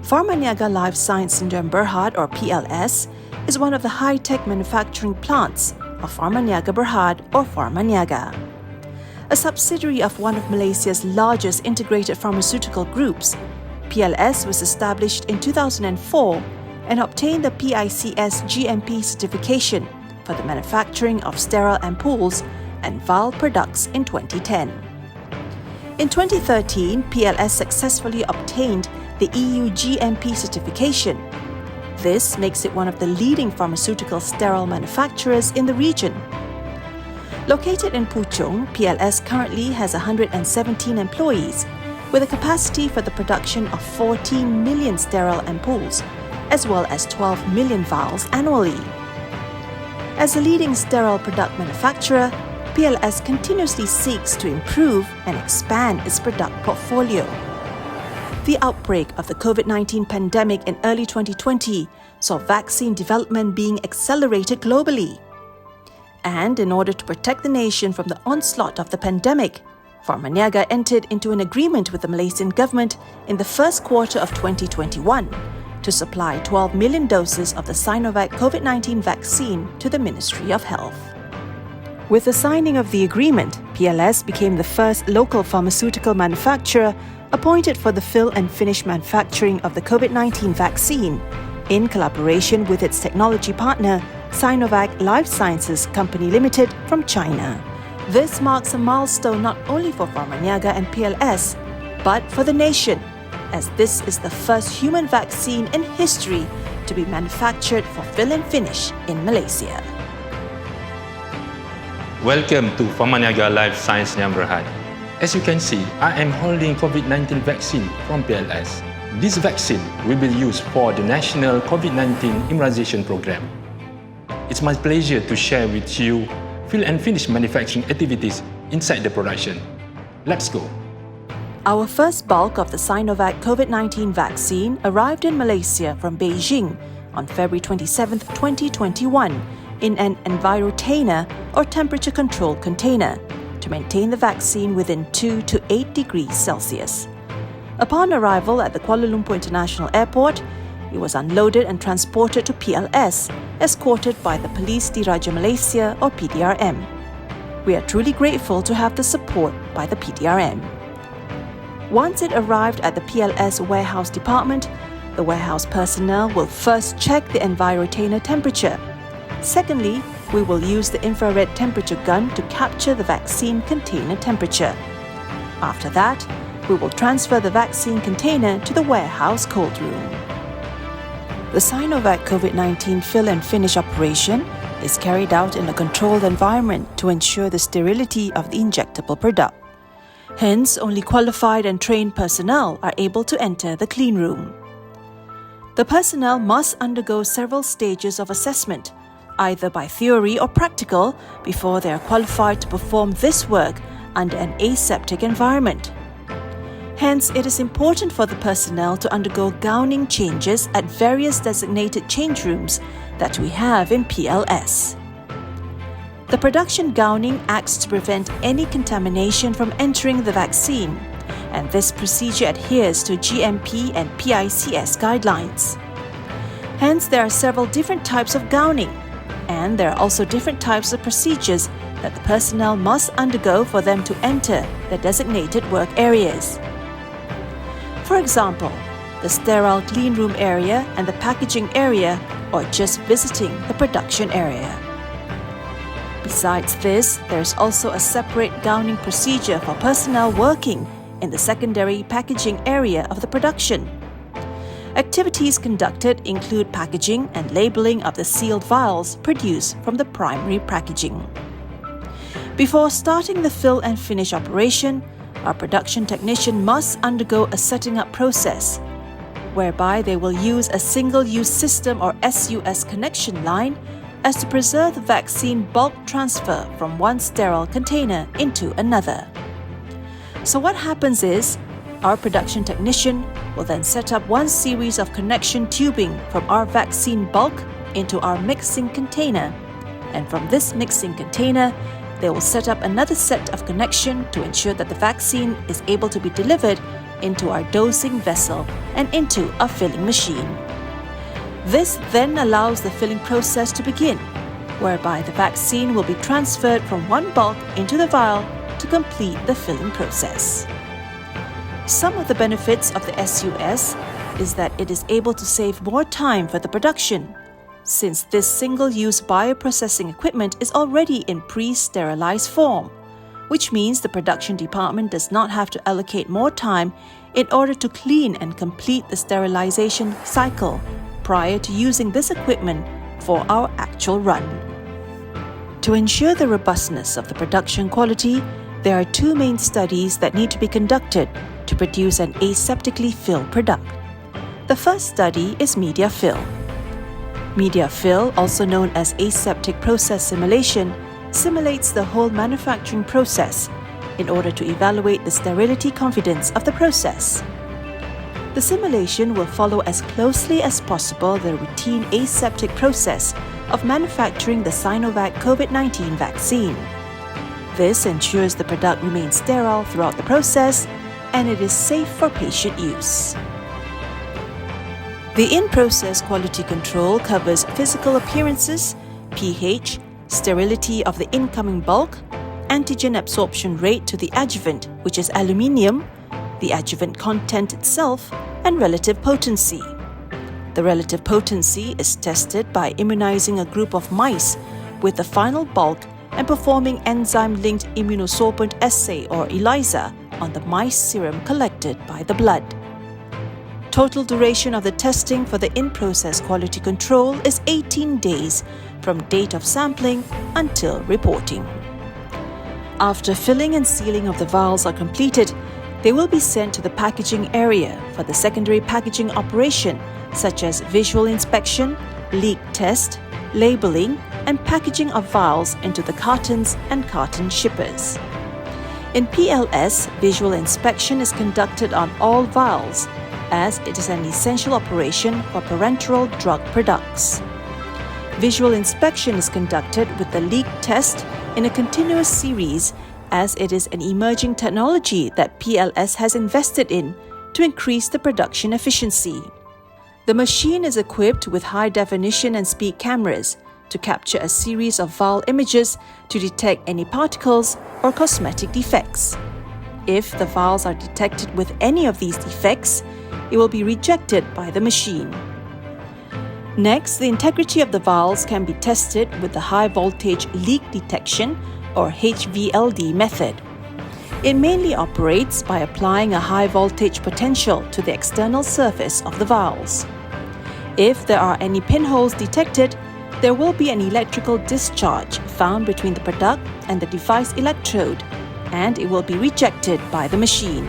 Pharmaniaga LifeScience Sdn Bhd, or PLS, is one of the high-tech manufacturing plants of Pharmaniaga Bhd, or Pharmaniaga. A subsidiary of one of Malaysia's largest integrated pharmaceutical groups, PLS was established in 2004 and obtained the PICS GMP certification for the manufacturing of sterile ampoules and vial products in 2010. In 2013, PLS successfully obtained the EU GMP certification. This makes it one of the leading pharmaceutical sterile manufacturers in the region. Located in Puchong, PLS currently has 117 employees, with a capacity for the production of 14 million sterile ampoules, as well as 12 million vials annually. As a leading sterile product manufacturer, PLS continuously seeks to improve and expand its product portfolio. The outbreak of the COVID-19 pandemic in early 2020 saw vaccine development being accelerated globally. And in order to protect the nation from the onslaught of the pandemic, Pharmaniaga entered into an agreement with the Malaysian government in the first quarter of 2021 to supply 12 million doses of the Sinovac COVID-19 vaccine to the Ministry of Health. With the signing of the agreement, PLS became the first local pharmaceutical manufacturer appointed for the fill and finish manufacturing of the COVID-19 vaccine, in collaboration with its technology partner, Sinovac LifeScience Company Limited from China. This marks a milestone not only for Pharmaniaga and PLS, but for the nation, as this is the first human vaccine in history to be manufactured for fill and finish in Malaysia. Welcome to Pharmaniaga LifeScience Sdn Bhd. As you can see, I am holding COVID-19 vaccine from PLS. This vaccine will be used for the National COVID-19 Immunization Program. It's my pleasure to share with you fill and finish manufacturing activities inside the production. Let's go. Our first bulk of the Sinovac COVID-19 vaccine arrived in Malaysia from Beijing on February 27, 2021 in an envirotainer or temperature-controlled container to maintain the vaccine within 2 to 8 degrees Celsius. Upon arrival at the Kuala Lumpur International Airport, it was unloaded and transported to PLS, escorted by the Police Diraja Malaysia or PDRM. We are truly grateful to have the support by the PDRM. Once it arrived at the PLS warehouse department, the warehouse personnel will first check the envirotainer temperature. Secondly, we will use the infrared temperature gun to capture the vaccine container temperature. After that, we will transfer the vaccine container to the warehouse cold room. The Sinovac COVID-19 fill and finish operation is carried out in a controlled environment to ensure the sterility of the injectable product. Hence, only qualified and trained personnel are able to enter the clean room. The personnel must undergo several stages of assessment, either by theory or practical, before they are qualified to perform this work under an aseptic environment. Hence, it is important for the personnel to undergo gowning changes at various designated change rooms that we have in PLS. The production gowning acts to prevent any contamination from entering the vaccine, and this procedure adheres to GMP and PICS guidelines. Hence, there are several different types of gowning, and there are also different types of procedures that the personnel must undergo for them to enter the designated work areas. For example, the sterile clean room area and the packaging area, or just visiting the production area. Besides this, there is also a separate gowning procedure for personnel working in the secondary packaging area of the production. Activities conducted include packaging and labeling of the sealed vials produced from the primary packaging. Before starting the fill and finish operation, our production technician must undergo a setting up process, whereby they will use a single-use system or SUS connection line as to preserve the vaccine bulk transfer from one sterile container into another. So what happens is, our production technician will then set up one series of connection tubing from our vaccine bulk into our mixing container, and from this mixing container, they will set up another set of connection to ensure that the vaccine is able to be delivered into our dosing vessel and into our filling machine. This then allows the filling process to begin, whereby the vaccine will be transferred from one bulk into the vial to complete the filling process. Some of the benefits of the SUS is that it is able to save more time for the production, since this single-use bioprocessing equipment is already in pre-sterilized form, which means the production department does not have to allocate more time in order to clean and complete the sterilization cycle prior to using this equipment for our actual run. To ensure the robustness of the production quality, there are two main studies that need to be conducted to produce an aseptically filled product. The first study is media fill. Media fill, also known as aseptic process simulation, simulates the whole manufacturing process in order to evaluate the sterility confidence of the process. The simulation will follow as closely as possible the routine aseptic process of manufacturing the Sinovac COVID-19 vaccine. This ensures the product remains sterile throughout the process and it is safe for patient use. The in-process quality control covers physical appearances, pH, sterility of the incoming bulk, antigen absorption rate to the adjuvant, which is aluminium, the adjuvant content itself, and relative potency. The relative potency is tested by immunizing a group of mice with the final bulk and performing enzyme-linked immunosorbent assay or ELISA on the mice serum collected by the blood. Total duration of the testing for the in-process quality control is 18 days from date of sampling until reporting. After filling and sealing of the vials are completed, they will be sent to the packaging area for the secondary packaging operation such as visual inspection, leak test, labeling, and packaging of vials into the cartons and carton shippers. In PLS, visual inspection is conducted on all vials as it is an essential operation for parenteral drug products. Visual inspection is conducted with the leak test in a continuous series as it is an emerging technology that PLS has invested in to increase the production efficiency. The machine is equipped with high-definition and speed cameras to capture a series of vial images to detect any particles or cosmetic defects. If the vials are detected with any of these defects, it will be rejected by the machine. Next, the integrity of the vials can be tested with the high-voltage leak detection or HVLD method. It mainly operates by applying a high-voltage potential to the external surface of the vials. If there are any pinholes detected, there will be an electrical discharge found between the product and the device electrode, and it will be rejected by the machine.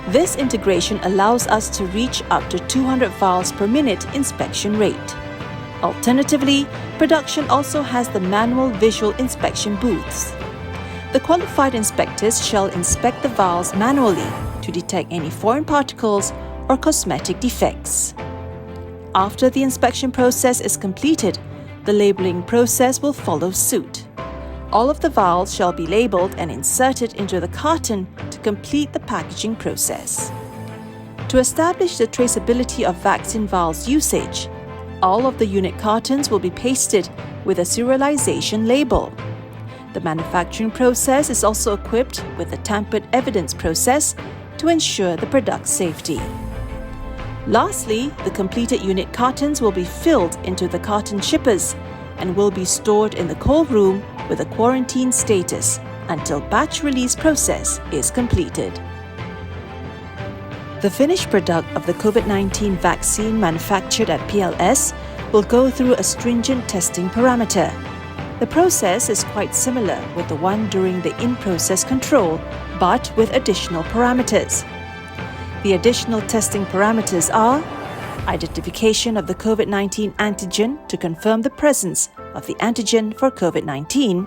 This integration allows us to reach up to 200 vials per minute inspection rate. Alternatively, production also has the manual visual inspection booths. The qualified inspectors shall inspect the vials manually to detect any foreign particles or cosmetic defects. After the inspection process is completed, the labeling process will follow suit. All of the vials shall be labeled and inserted into the carton to complete the packaging process. To establish the traceability of vaccine vials usage, all of the unit cartons will be pasted with a serialization label. The manufacturing process is also equipped with a tampered evidence process to ensure the product safety. Lastly, the completed unit cartons will be filled into the carton shippers and will be stored in the cold room with a quarantine status until batch release process is completed. The finished product of the COVID-19 vaccine manufactured at PLS will go through a stringent testing parameter. The process is quite similar with the one during the in-process control, but with additional parameters. The additional testing parameters are identification of the COVID-19 antigen to confirm the presence of the antigen for COVID-19,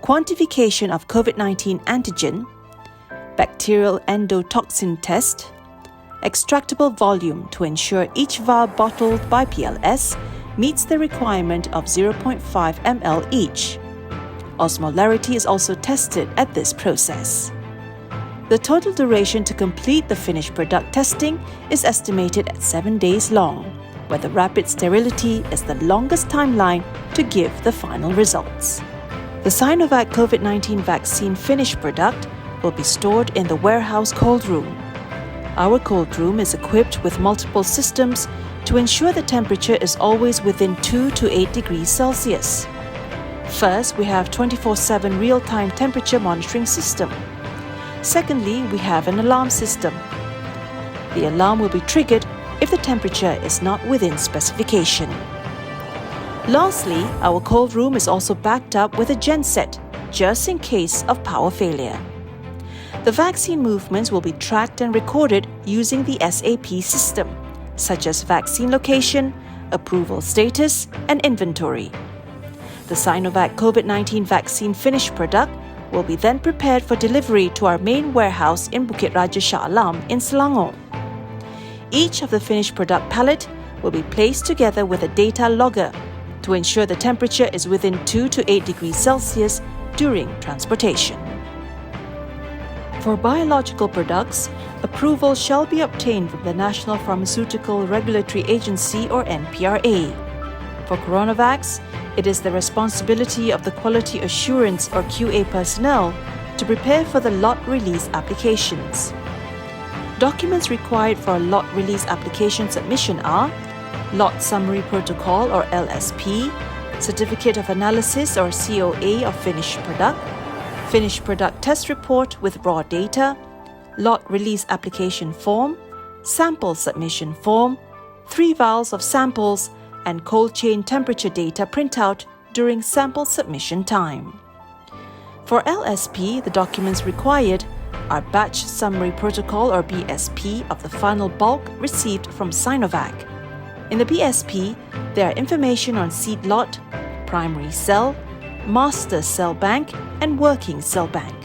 quantification of COVID-19 antigen, bacterial endotoxin test, extractable volume to ensure each vial bottled by PLS meets the requirement of 0.5 ml each. Osmolarity is also tested at this process. The total duration to complete the finished product testing is estimated at 7 days long, where the rapid sterility is the longest timeline to give the final results. The Sinovac COVID-19 vaccine finished product will be stored in the warehouse cold room. Our cold room is equipped with multiple systems to ensure the temperature is always within 2 to 8 degrees Celsius. First, we have 24/7 real-time temperature monitoring system. Secondly, we have an alarm system. The alarm will be triggered if the temperature is not within specification. Lastly, our cold room is also backed up with a genset, just in case of power failure. The vaccine movements will be tracked and recorded using the SAP system, such as vaccine location, approval status, and inventory. The Sinovac COVID-19 vaccine finished product will be then prepared for delivery to our main warehouse in Bukit Raja Shah Alam in Selangor. Each of the finished product pallet will be placed together with a data logger to ensure the temperature is within 2 to 8 degrees Celsius during transportation. For biological products, approval shall be obtained from the National Pharmaceutical Regulatory Agency or NPRA. For Coronavax, it is the responsibility of the Quality Assurance or QA personnel to prepare for the lot release applications. Documents required for a lot release application submission are Lot Summary Protocol or LSP, Certificate of Analysis or COA of finished product test report with raw data, lot release application form, sample submission form, 3 vials of samples, and cold chain temperature data printout during sample submission time. For LSP, the documents required are Batch Summary Protocol or BSP of the final bulk received from Sinovac. In the BSP, there are information on seed lot, primary cell, master cell bank, and working cell bank.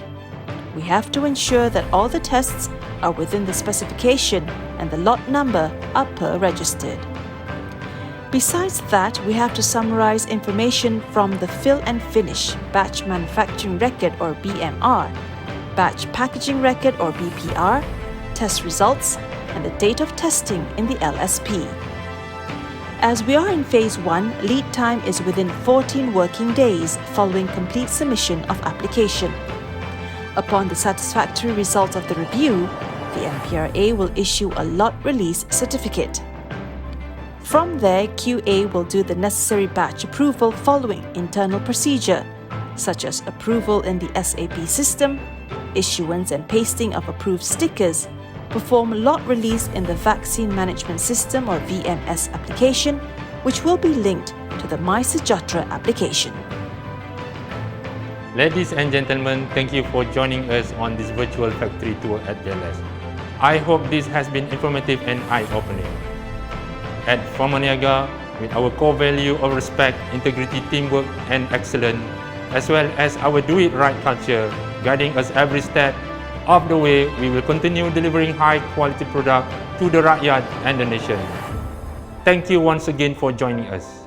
We have to ensure that all the tests are within the specification and the lot number are per registered. Besides that, we have to summarize information from the fill and finish, batch manufacturing record or BMR, batch packaging record or BPR, test results, and the date of testing in the LSP. As we are in Phase 1, lead time is within 14 working days following complete submission of application. Upon the satisfactory result of the review, the NPRA will issue a lot release certificate. From there, QA will do the necessary batch approval following internal procedure, such as approval in the SAP system, issuance and pasting of approved stickers, perform lot release in the Vaccine Management System or VMS application, which will be linked to the MySejahtera application. Ladies and gentlemen, thank you for joining us on this virtual factory tour at JLS. I hope this has been informative and eye-opening. At Pharmaniaga, with our core value of respect, integrity, teamwork, and excellence, as well as our do-it-right culture guiding us every step of the way, we will continue delivering high-quality products to the rakyat and the nation. Thank you once again for joining us.